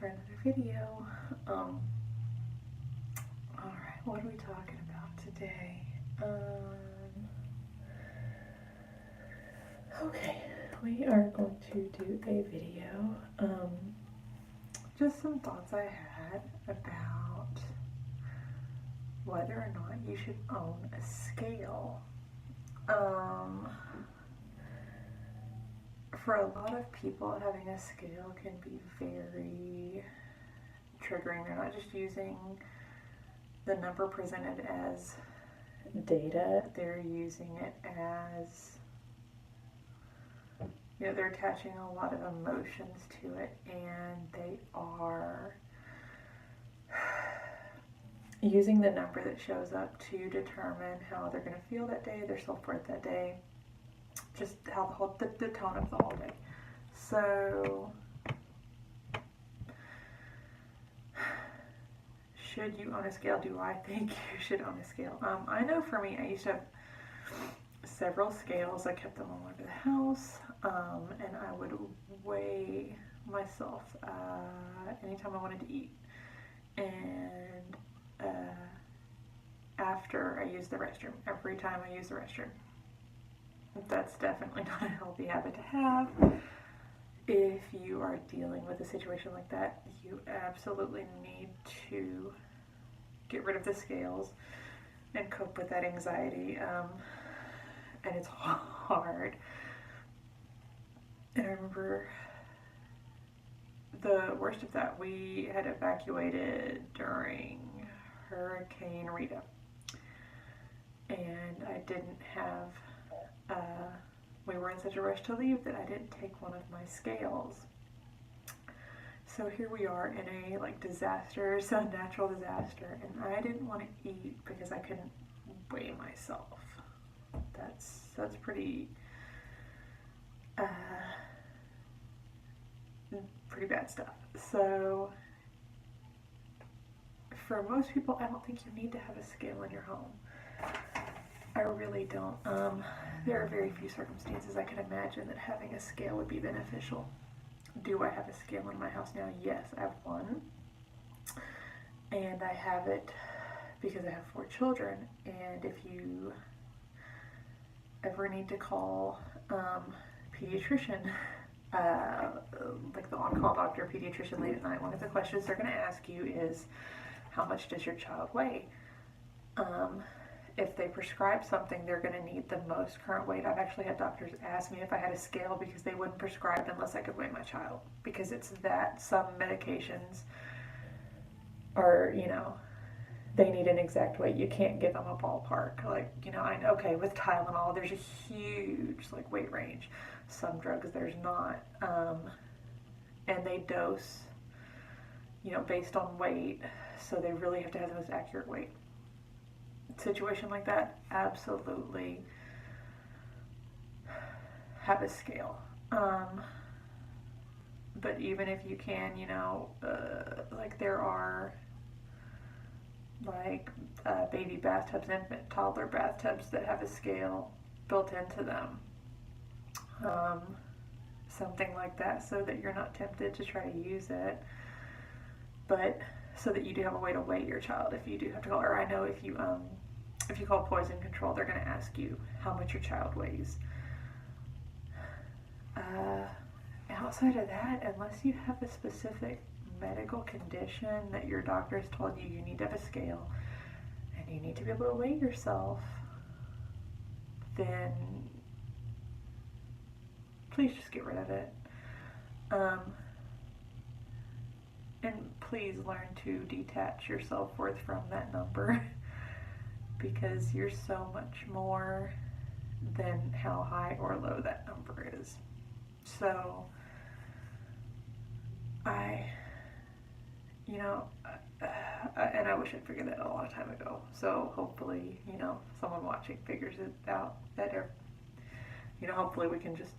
for another video. Alright, what are we talking about today? Okay, we are going to do a video. Just some thoughts I had about whether or not you should own a scale. For a lot of people, having a scale can be very triggering. They're not just using the number presented as data, they're using it as, you know, they're attaching a lot of emotions to it, and they are using the number that shows up to determine how they're going to feel that day, their self-worth that day, just how the tone of the whole day. So, should you own a scale? Do I think you should own a scale? I know for me, I used to have several scales. I kept them all over the house, and I would weigh myself anytime I wanted to eat, and after I used the restroom, every time I used the restroom. That's definitely not a healthy habit to have. If you are dealing with a situation like that, you absolutely need to get rid of the scales and cope with that anxiety. And it's hard. And I remember the worst of that, we had evacuated during Hurricane Rita. And I didn't have, we were in such a rush to leave that I didn't take one of my scales. So here we are in a disaster, some natural disaster, and I didn't want to eat because I couldn't weigh myself. That's pretty bad stuff. So for most people, I don't think you need to have a scale in your home. I really don't. There are very few circumstances I can imagine that having a scale would be beneficial. Do I have a scale in my house now? Yes, I have one. And I have it because I have 4 children. And if you ever need to call pediatrician, like the on-call doctor, pediatrician late at night, one of the questions they're going to ask you is, how much does your child weigh? If they prescribe something, they're going to need the most current weight. I've actually had doctors ask me if I had a scale because they wouldn't prescribe unless I could weigh my child. Because it's that some medications are, they need an exact weight. You can't give them a ballpark. Okay, with Tylenol, there's a huge, weight range. Some drugs, there's not. And they dose, based on weight. So they really have to have the most accurate weight. Situation like that, absolutely have a scale. But even if you can, there are baby bathtubs, infant, toddler bathtubs that have a scale built into them. Something like that, so that you're not tempted to try to use it, but so that you do have a way to weigh your child if you do have to call. Or I know if you call poison control, they're going to ask you how much your child weighs. Outside of that, unless you have a specific medical condition that your doctor has told you you need to have a scale and you need to be able to weigh yourself, then please just get rid of it. And please learn to detach your self-worth from that number. Because you're so much more than how high or low that number is. So, and I wish I'd figured that a long time ago. So hopefully, someone watching figures it out better. Hopefully we can just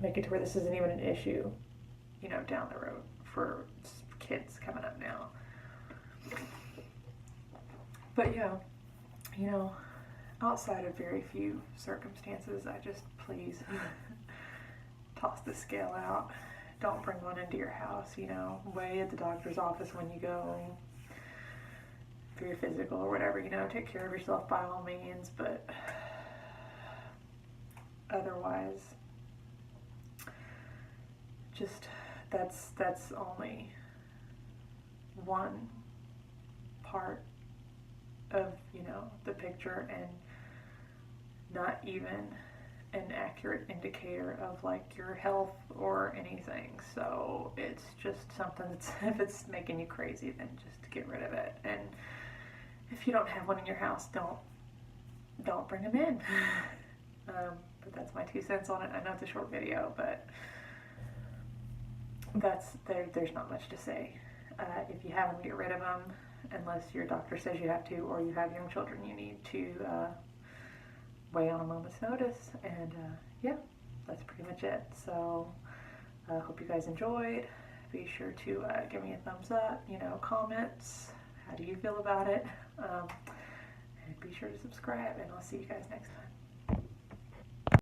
make it to where this isn't even an issue, down the road for kids coming up now. But yeah, outside of very few circumstances, I just please toss the scale out don't bring one into your house, you know, way at the doctor's office when you go for your physical or whatever, you know, take care of yourself by all means, but otherwise, just that's only one part of, you know, the picture, and not even an accurate indicator of like your health or anything. So it's just something that's, if it's making you crazy, then just get rid of it. And if you don't have one in your house, don't bring them in. But that's my 2 cents on it. I know it's a short video, but there's not much to say. If you have them, get rid of them, unless your doctor says you have to, or you have young children you need to weigh on a moment's notice. And yeah, that's pretty much it. So I hope you guys enjoyed. Be sure to give me a thumbs up, you know, comments. How do you feel about it? And be sure to subscribe, and I'll see you guys next time.